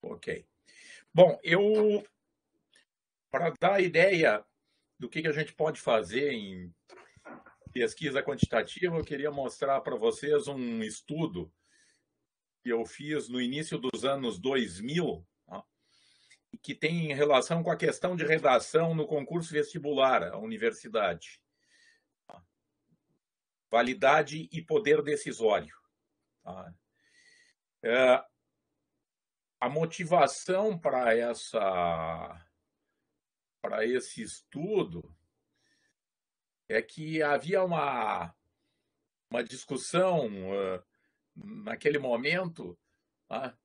Ok. Bom, para dar a ideia do que a gente pode fazer em pesquisa quantitativa, eu queria mostrar para vocês um estudo que eu fiz no início dos anos 2000, tá? Que tem relação com a questão de redação no concurso vestibular à universidade. Validade e poder decisório. Tá? A motivação para esse estudo é que havia uma discussão naquele momento, tá,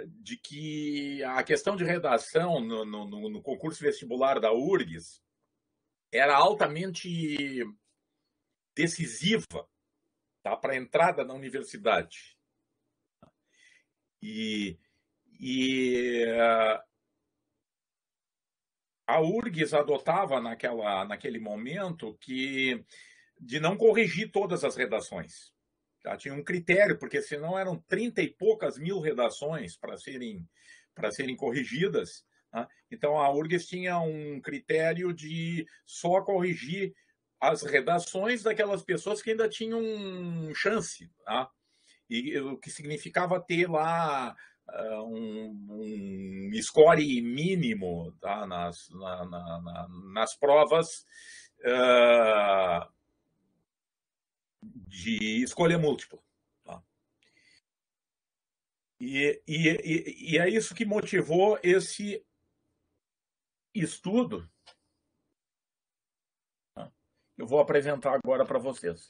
de que a questão de redação no concurso vestibular da URGS era altamente decisiva, tá, para a entrada na universidade. E a URGS adotava naquele momento de não corrigir todas as redações. Já tinha um critério, porque senão eram 30 e poucas mil redações para serem corrigidas. Tá? Então a URGS tinha um critério de só corrigir as redações daquelas pessoas que ainda tinham chance. Tá? E o que significava ter lá um score mínimo, tá? Nas provas de escolha múltipla. Tá? E é isso que motivou esse estudo. Tá? Eu vou apresentar agora para vocês.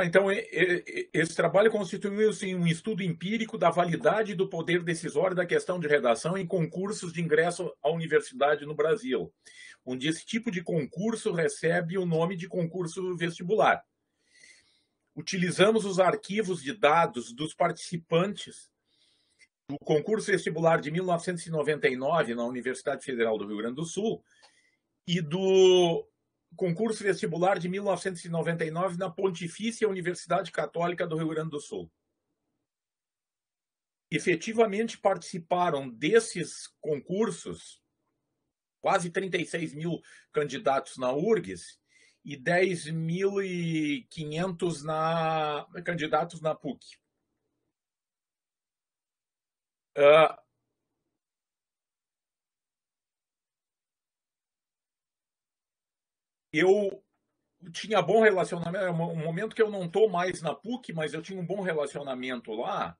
Então, esse trabalho constituiu-se em um estudo empírico da validade do poder decisório da questão de redação em concursos de ingresso à universidade no Brasil, onde esse tipo de concurso recebe o nome de concurso vestibular. Utilizamos os arquivos de dados dos participantes do concurso vestibular de 1999 na Universidade Federal do Rio Grande do Sul e do concurso vestibular de 1999 na Pontifícia Universidade Católica do Rio Grande do Sul. Efetivamente participaram desses concursos quase 36 mil candidatos na URGS e 10.500 candidatos na PUC. Eu tinha bom relacionamento, é um momento que eu não estou mais na PUC, mas eu tinha um bom relacionamento lá,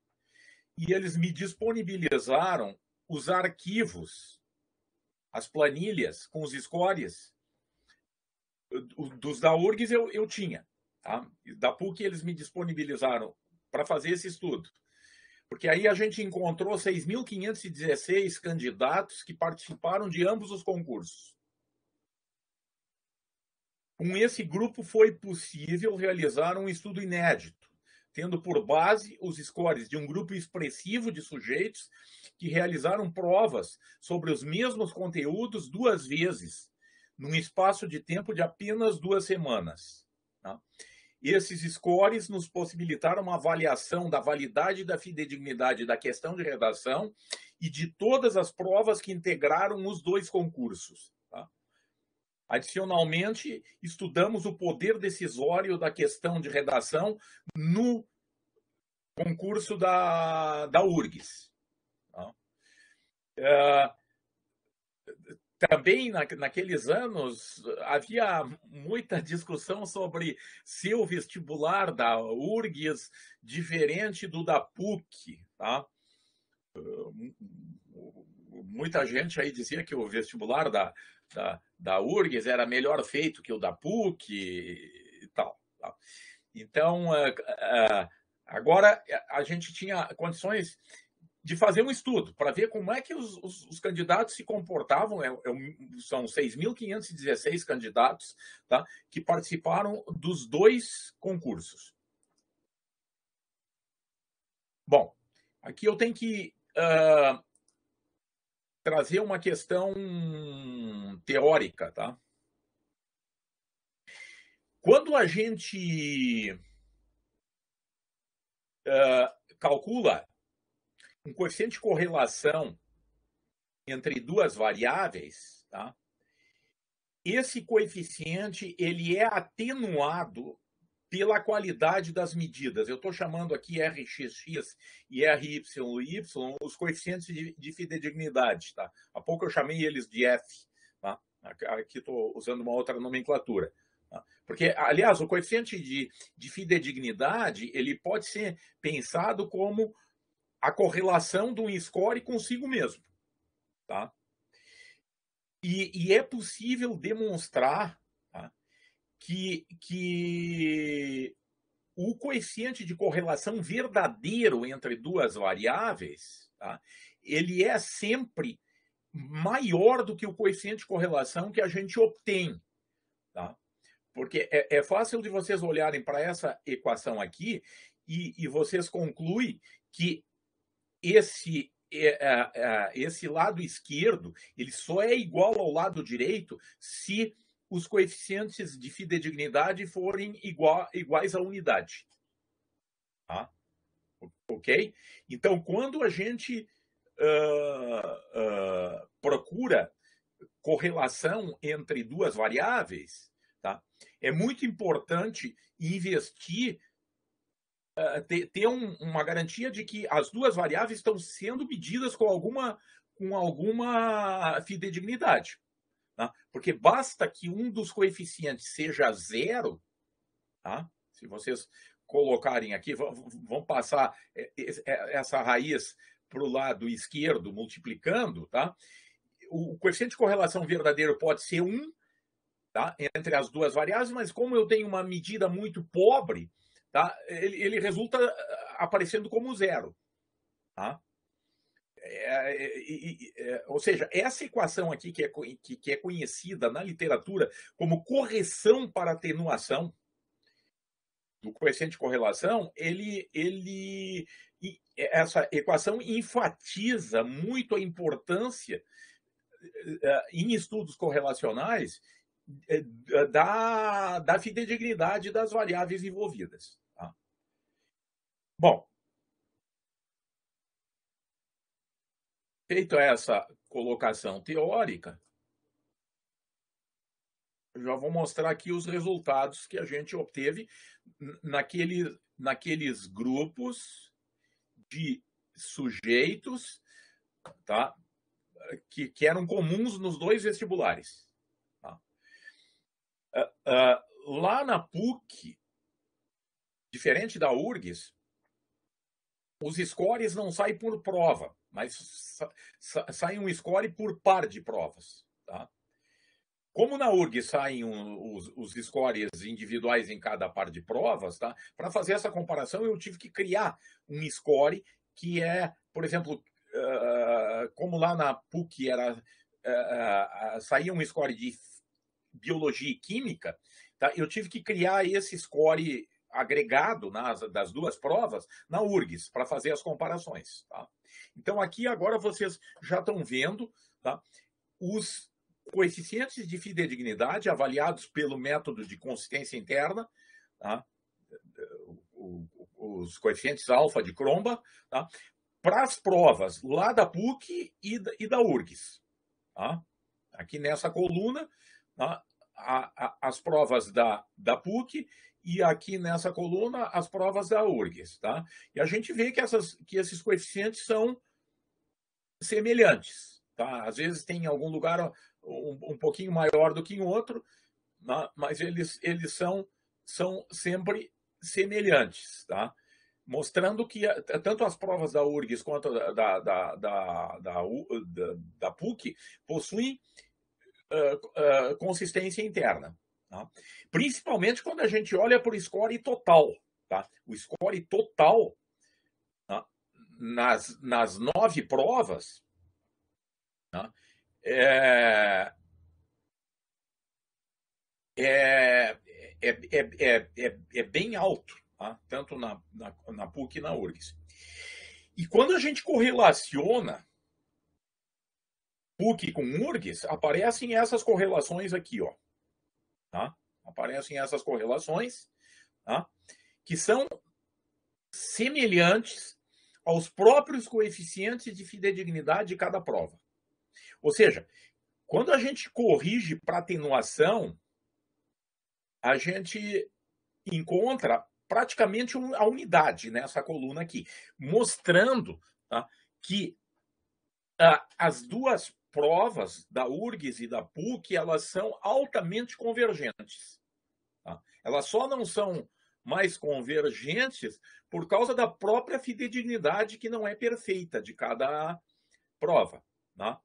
e eles me disponibilizaram os arquivos, as planilhas com os scores. Dos da URGS eu tinha, tá? Da PUC eles me disponibilizaram para fazer esse estudo. Porque aí a gente encontrou 6.516 candidatos que participaram de ambos os concursos. Com esse grupo foi possível realizar um estudo inédito, tendo por base os scores de um grupo expressivo de sujeitos que realizaram provas sobre os mesmos conteúdos 2 vezes, num espaço de tempo de apenas 2 semanas. Tá? Esses scores nos possibilitaram uma avaliação da validade e da fidedignidade da questão de redação e de todas as provas que integraram os 2 concursos. Tá? Adicionalmente, estudamos o poder decisório da questão de redação no concurso da URGS. Também naqueles anos havia muita discussão sobre se o vestibular da URGS diferente do da PUC. Tá? Muita gente aí dizia que o vestibular da URGS era melhor feito que o da PUC e tal. Tá? Então, agora a gente tinha condições de fazer um estudo para ver como é que os candidatos se comportavam. São 6.516 candidatos, tá, que participaram dos 2 concursos. Bom, aqui eu tenho que trazer uma questão teórica, tá? Quando a gente calcula um coeficiente de correlação entre duas variáveis, tá? Esse coeficiente ele é atenuado pela qualidade das medidas. Eu estou chamando aqui RXX e RYY os coeficientes de fidedignidade. Tá? Há pouco eu chamei eles de F. Tá? Aqui estou usando uma outra nomenclatura. Tá? Porque, aliás, o coeficiente de fidedignidade ele pode ser pensado como a correlação de um score consigo mesmo. Tá? E é possível demonstrar, tá, que o coeficiente de correlação verdadeiro entre duas variáveis, tá, ele é sempre maior do que o coeficiente de correlação que a gente obtém. Tá? Porque é fácil de vocês olharem para essa equação aqui e vocês concluem que esse lado esquerdo ele só é igual ao lado direito se os coeficientes de fidedignidade forem iguais à unidade. Tá? Ok? Então, quando a gente procura correlação entre duas variáveis, tá? É muito importante investir, ter uma garantia de que as duas variáveis estão sendo medidas com alguma fidedignidade. Tá? Porque basta que um dos coeficientes seja zero, tá? Se vocês colocarem aqui, vão passar essa raiz para o lado esquerdo, multiplicando, tá? O coeficiente de correlação verdadeiro pode ser 1, tá? Entre as duas variáveis, mas como eu tenho uma medida muito pobre, tá? Ele resulta aparecendo como zero. Tá? Ou seja, essa equação aqui que é conhecida na literatura como correção para atenuação do coeficiente de correlação, essa equação enfatiza muito a importância em estudos correlacionais da fidedignidade das variáveis envolvidas. Tá? Bom, feita essa colocação teórica, já vou mostrar aqui os resultados que a gente obteve naqueles grupos de sujeitos, tá, que eram comuns nos dois vestibulares. Tá? Lá na PUC, diferente da URGS, os scores não saem por prova, mas sai um score por par de provas. Tá? Como na URGS saem os scores individuais em cada par de provas, tá? Para fazer essa comparação, eu tive que criar um score que é, por exemplo, como lá na PUC saía um score de biologia e química, tá? Eu tive que criar esse score agregado das duas provas na URGS para fazer as comparações. Tá? Então, aqui agora vocês já estão vendo, tá, os coeficientes de fidedignidade avaliados pelo método de consistência interna, tá? Os coeficientes alfa de Cronbach, tá? Para as provas lá da PUC e da URGS. Tá? Aqui nessa coluna, tá? As provas da PUC e aqui nessa coluna as provas da URGS. Tá? E a gente vê que esses coeficientes são semelhantes. Tá? Às vezes tem em algum lugar um pouquinho maior do que em outro, tá? Mas eles são sempre semelhantes. Tá? Mostrando que tanto as provas da URGS quanto da PUC possuem consistência interna. Tá? Principalmente quando a gente olha para o score total. Tá? O score total, tá? nas 9 provas, tá? é bem alto, tá? Tanto na PUC e na URGS. E quando a gente correlaciona PUC com URGS, aparecem essas correlações aqui, ó. Tá? Aparecem essas correlações, tá? Que são semelhantes aos próprios coeficientes de fidedignidade de cada prova. Ou seja, quando a gente corrige para atenuação, a gente encontra praticamente a unidade nessa coluna aqui, mostrando, tá, que as duas provas da URGS e da PUC, elas são altamente convergentes. Tá? Elas só não são mais convergentes por causa da própria fidedignidade que não é perfeita de cada prova. Tá?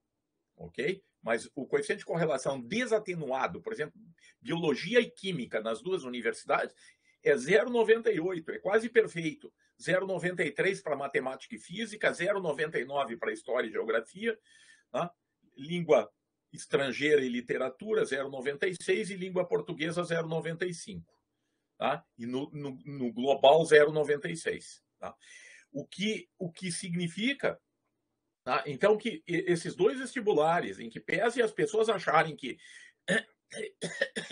Ok? Mas o coeficiente de correlação desatenuado, por exemplo, biologia e química nas duas universidades, é 0,98, é quase perfeito. 0,93 para matemática e física, 0,99 para história e geografia, tá? Língua estrangeira e literatura, 0,96, e língua portuguesa, 0,95. Tá? E no global, 0,96. Tá? O que significa, tá? Então, que esses dois vestibulares, em que pese as pessoas acharem que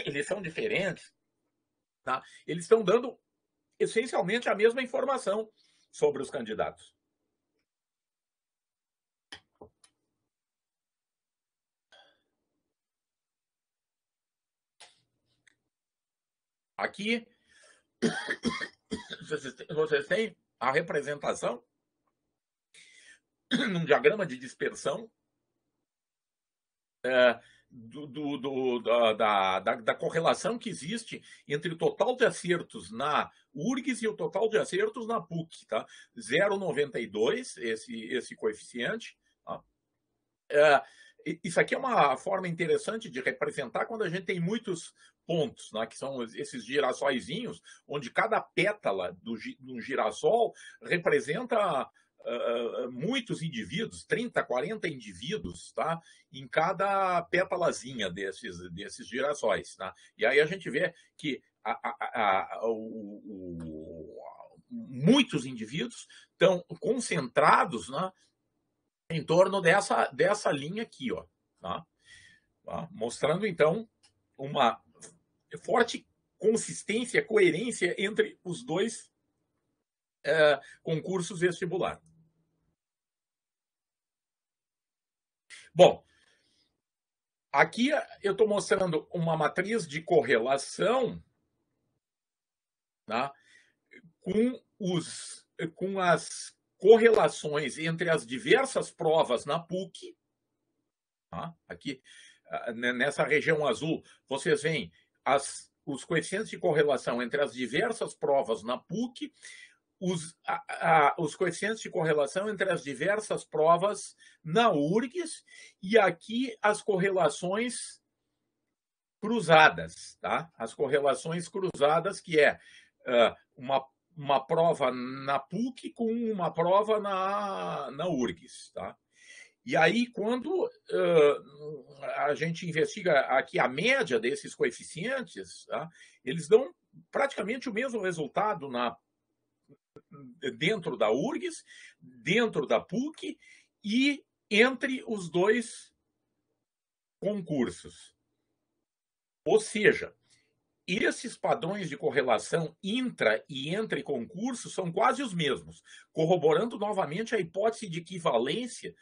eles são diferentes, tá? Eles estão dando essencialmente a mesma informação sobre os candidatos. Aqui, vocês têm a representação num diagrama de dispersão da correlação que existe entre o total de acertos na URGS e o total de acertos na PUC. Tá? 0,92, esse coeficiente. Tá? Isso aqui é uma forma interessante de representar quando a gente tem muitos pontos, né, que são esses girassóizinhos, onde cada pétala de um girassol representa muitos indivíduos, 30, 40 indivíduos, tá? Em cada pétalazinha desses girassóis. Tá? E aí a gente vê que muitos indivíduos estão concentrados, né, em torno dessa linha aqui, ó, tá? Mostrando, então, uma forte consistência, coerência entre os dois concursos vestibular. Bom, aqui eu estou mostrando uma matriz de correlação, tá? com as correlações entre as diversas provas na PUC. Tá? Aqui, nessa região azul, vocês veem os coeficientes de correlação entre as diversas provas na PUC, os coeficientes de correlação entre as diversas provas na URGS, e aqui as correlações cruzadas, tá? As correlações cruzadas, que é uma prova na PUC com uma prova na URGS, tá? E aí, quando a gente investiga aqui a média desses coeficientes, tá? Eles dão praticamente o mesmo resultado dentro da URGS, dentro da PUC e entre os dois concursos. Ou seja, esses padrões de correlação intra e entre concursos são quase os mesmos, corroborando novamente a hipótese de equivalência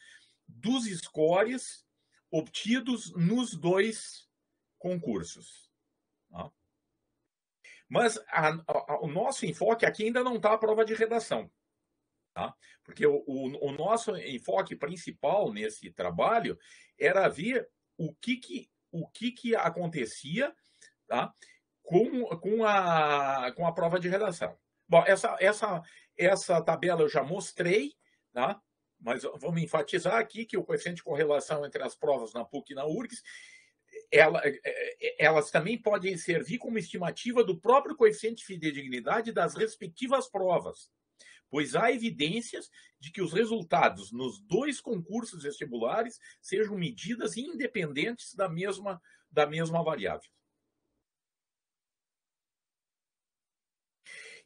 dos scores obtidos nos dois concursos. Tá? Mas o nosso enfoque aqui ainda não está a prova de redação. Tá? Porque o nosso enfoque principal nesse trabalho era ver o que acontecia, tá? com a prova de redação. Bom, essa tabela eu já mostrei, tá? Mas vamos enfatizar aqui que o coeficiente de correlação entre as provas na PUC e na URGS, elas também podem servir como estimativa do próprio coeficiente de fidedignidade das respectivas provas, pois há evidências de que os resultados nos dois concursos vestibulares sejam medidas independentes da mesma variável.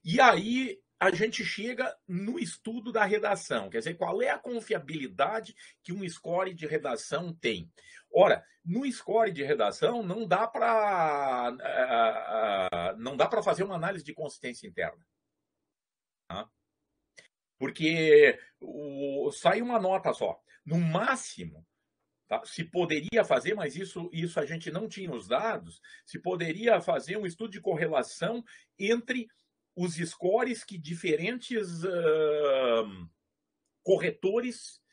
E aí a gente chega no estudo da redação, quer dizer, qual é a confiabilidade que um score de redação tem? Ora, no score de redação não dá para fazer uma análise de consistência interna, tá? Porque sai uma nota só. No máximo, tá? Se poderia fazer, mas isso a gente não tinha os dados, se poderia fazer um estudo de correlação entre os scores que diferentes corretores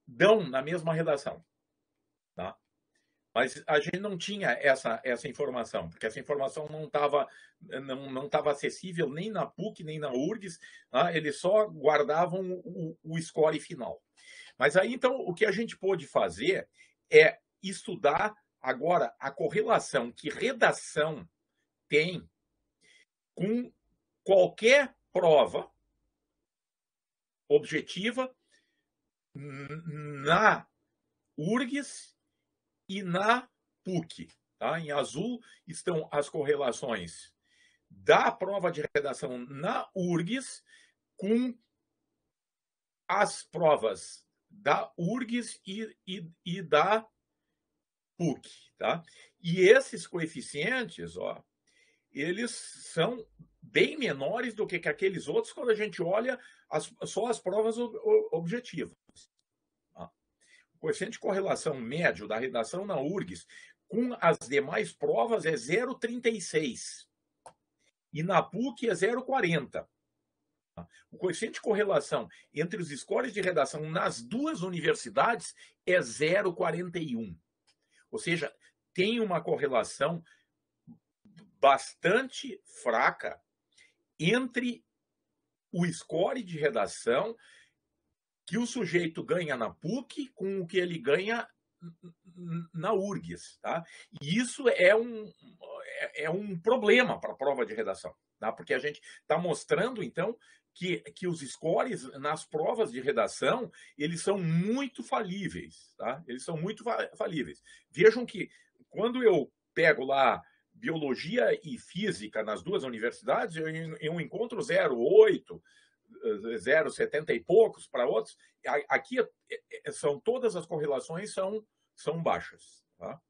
dão na mesma redação. Tá? Mas a gente não tinha essa informação, porque essa informação não estava acessível nem na PUC, nem na URGS, tá? Eles só guardavam o score final. Mas aí, então, o que a gente pôde fazer é estudar agora a correlação que redação tem com qualquer prova objetiva na URGS e na PUC. Tá? Em azul estão as correlações da prova de redação na URGS com as provas da URGS e da PUC. Tá? E esses coeficientes, ó, eles são bem menores do que aqueles outros quando a gente olha só as provas objetivas. O coeficiente de correlação médio da redação na URGS com as demais provas é 0,36 e na PUC é 0,40. O coeficiente de correlação entre os scores de redação nas duas universidades é 0,41. Ou seja, tem uma correlação bastante fraca entre o score de redação que o sujeito ganha na PUC com o que ele ganha na URGS. Tá? E isso é um problema para a prova de redação, tá? Porque a gente está mostrando, então, que os scores nas provas de redação, eles são muito falíveis. Tá? Eles são muito falíveis. Vejam que quando eu pego lá biologia e física nas duas universidades, eu encontro 0,8, 0,70 e poucos para outros. Aqui são todas as correlações são baixas. Tá?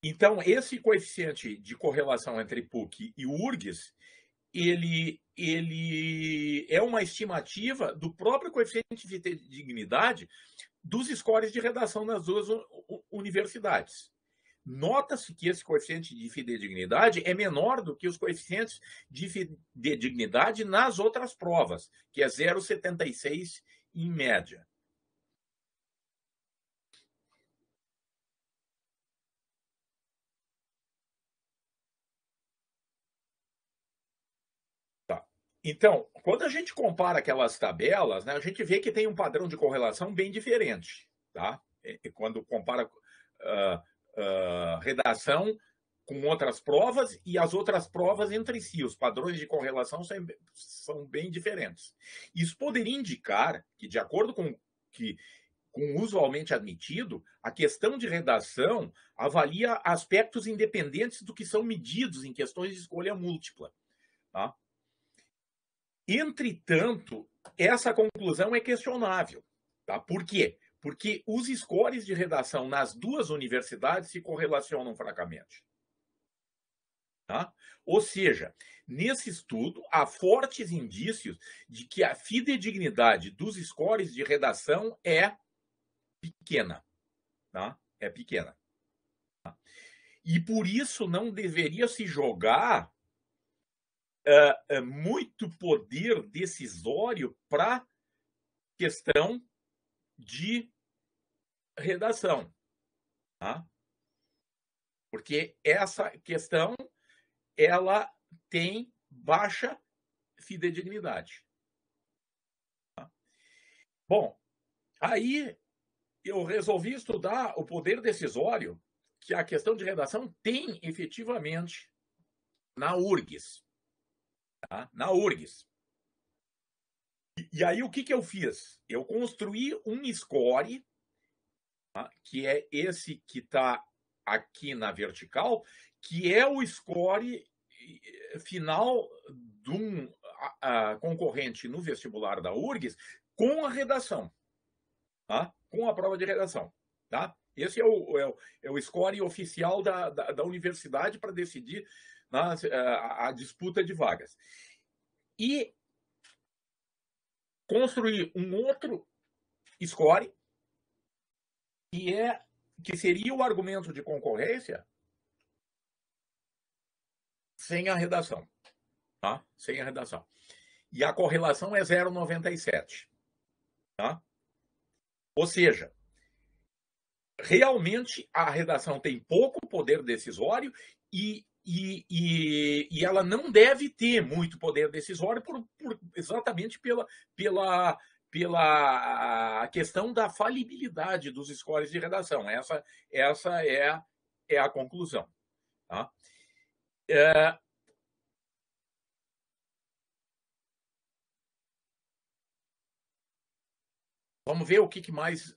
Então, esse coeficiente de correlação entre PUC e URGS, ele é uma estimativa do próprio coeficiente de dignidade dos scores de redação nas duas universidades. Nota-se que esse coeficiente de fidedignidade é menor do que os coeficientes de fidedignidade nas outras provas, que é 0,76 em média. Tá. Então, quando a gente compara aquelas tabelas, né, a gente vê que tem um padrão de correlação bem diferente. Tá? Quando compara redação com outras provas e as outras provas entre si. Os padrões de correlação são bem diferentes. Isso poderia indicar que, de acordo com o usualmente admitido, a questão de redação avalia aspectos independentes do que são medidos em questões de escolha múltipla. Tá? Entretanto, essa conclusão é questionável. Tá? Por quê? Porque os scores de redação nas duas universidades se correlacionam fracamente. Tá? Ou seja, nesse estudo, há fortes indícios de que a fidedignidade dos scores de redação é pequena. Tá? É pequena. Tá? E por isso não deveria se jogar muito poder decisório para questão de redação. Tá? Porque essa questão ela tem baixa fidedignidade. Tá? Bom, aí eu resolvi estudar o poder decisório que a questão de redação tem efetivamente na URGS. Tá? Na URGS. E aí o que eu fiz? Eu construí um score, tá? Que é esse que está aqui na vertical, que é o score final de um concorrente no vestibular da URGS com a redação, tá? Com a prova de redação. Tá? Esse é o score oficial da universidade para decidir a disputa de vagas. E construir um outro score que seria o argumento de concorrência sem a redação. Tá? Sem a redação. E a correlação é 0,97. Tá? Ou seja, realmente a redação tem pouco poder decisório e ela não deve ter muito poder decisório exatamente pela questão da falibilidade dos scores de redação. Essa é a conclusão. Tá? Vamos ver o que mais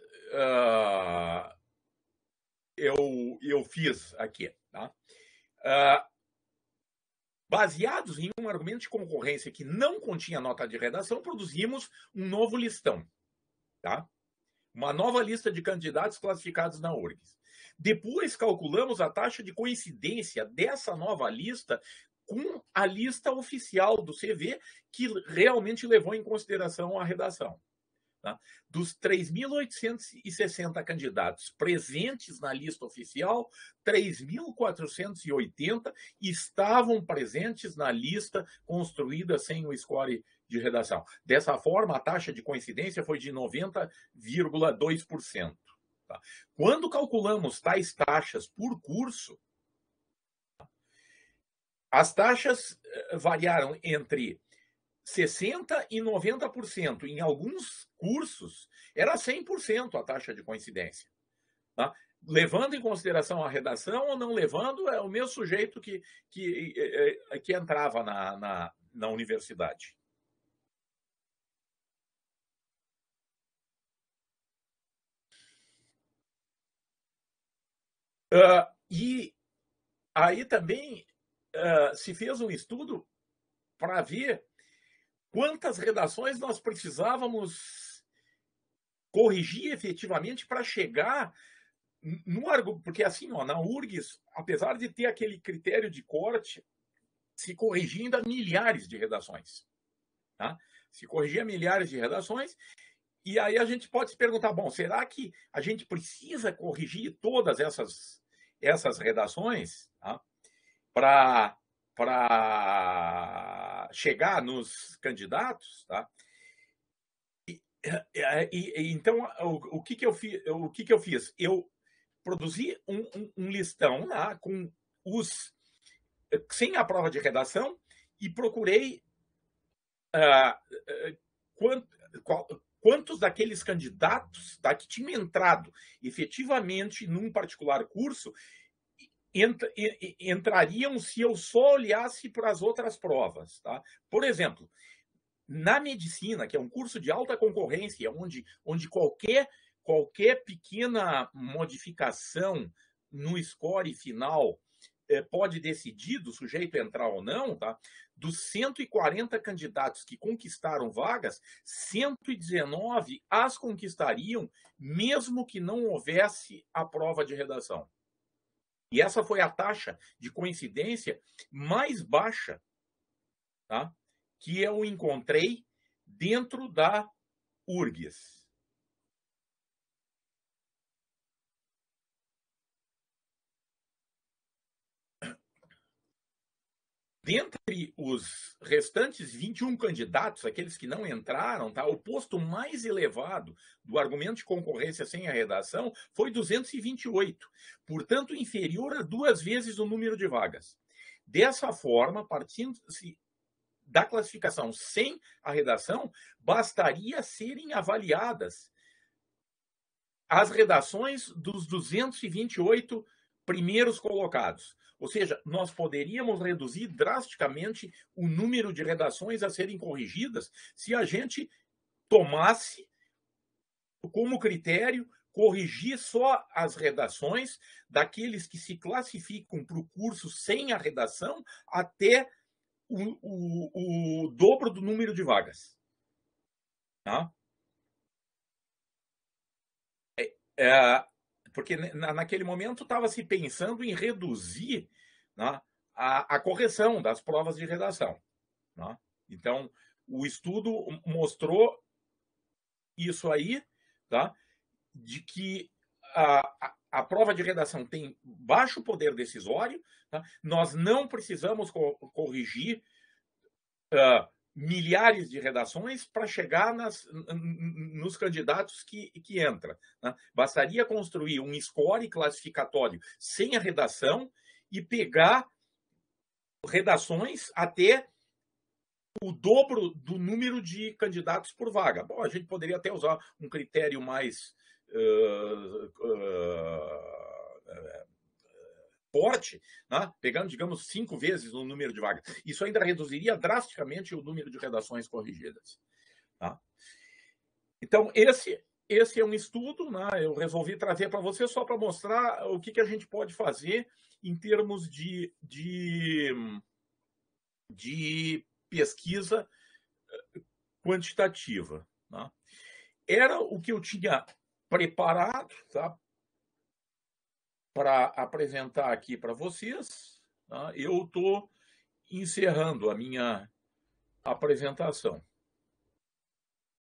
eu fiz aqui. Tá? Baseados em um argumento de concorrência que não continha nota de redação, produzimos um novo listão. Tá? Uma nova lista de candidatos classificados na URGS. Depois calculamos a taxa de coincidência dessa nova lista com a lista oficial do CV, que realmente levou em consideração a redação. Tá? Dos 3.860 candidatos presentes na lista oficial, 3.480 estavam presentes na lista construída sem o score de redação. Dessa forma, a taxa de coincidência foi de 90,2%. Tá? Quando calculamos tais taxas por curso, as taxas variaram entre 60% e 90%. Em alguns cursos, era 100% a taxa de coincidência. Tá? Levando em consideração a redação ou não levando, é o mesmo sujeito que entrava na universidade. E aí também se fez um estudo para ver quantas redações nós precisávamos corrigir efetivamente para chegar no argumento. Porque assim, na URGS, apesar de ter aquele critério de corte, se corrigia ainda milhares de redações. Tá? Se corrigia milhares de redações, e aí a gente pode se perguntar, bom, será que a gente precisa corrigir todas essas redações, tá? para chegar nos candidatos, tá? Então, o que eu fiz? Eu produzi um listão lá com sem a prova de redação e procurei quantos daqueles candidatos, tá, que tinham entrado efetivamente num particular curso entrariam se eu só olhasse para as outras provas. Tá? Por exemplo, na medicina, que é um curso de alta concorrência, onde qualquer pequena modificação no score final pode decidir do sujeito entrar ou não, tá? Dos 140 candidatos que conquistaram vagas, 119 as conquistariam, mesmo que não houvesse a prova de redação. E essa foi a taxa de coincidência mais baixa, tá? Que eu encontrei dentro da URGS. Dentre os restantes 21 candidatos, aqueles que não entraram, tá, o posto mais elevado do argumento de concorrência sem a redação foi 228, portanto, inferior a 2 vezes o número de vagas. Dessa forma, partindo-se da classificação sem a redação, bastaria serem avaliadas as redações dos 228 primeiros colocados. Ou seja, nós poderíamos reduzir drasticamente o número de redações a serem corrigidas se a gente tomasse como critério corrigir só as redações daqueles que se classificam para o curso sem a redação até o dobro do número de vagas. Tá? Porque naquele momento estava se pensando em reduzir, né, a correção das provas de redação. Né? Então, o estudo mostrou isso aí, tá? De que a prova de redação tem baixo poder decisório, tá? Nós não precisamos corrigir milhares de redações para chegar nos candidatos que entram. Né? Bastaria construir um score classificatório sem a redação e pegar redações até o dobro do número de candidatos por vaga. Bom, a gente poderia até usar um critério mais forte, né? Pegando, digamos, 5 vezes o número de vagas. Isso ainda reduziria drasticamente o número de redações corrigidas. Tá? Então, esse é um estudo, né? Eu resolvi trazer para você só para mostrar o que a gente pode fazer em termos de pesquisa quantitativa. Tá? Era o que eu tinha preparado, tá? Para apresentar aqui para vocês. Tá? Eu estou encerrando a minha apresentação.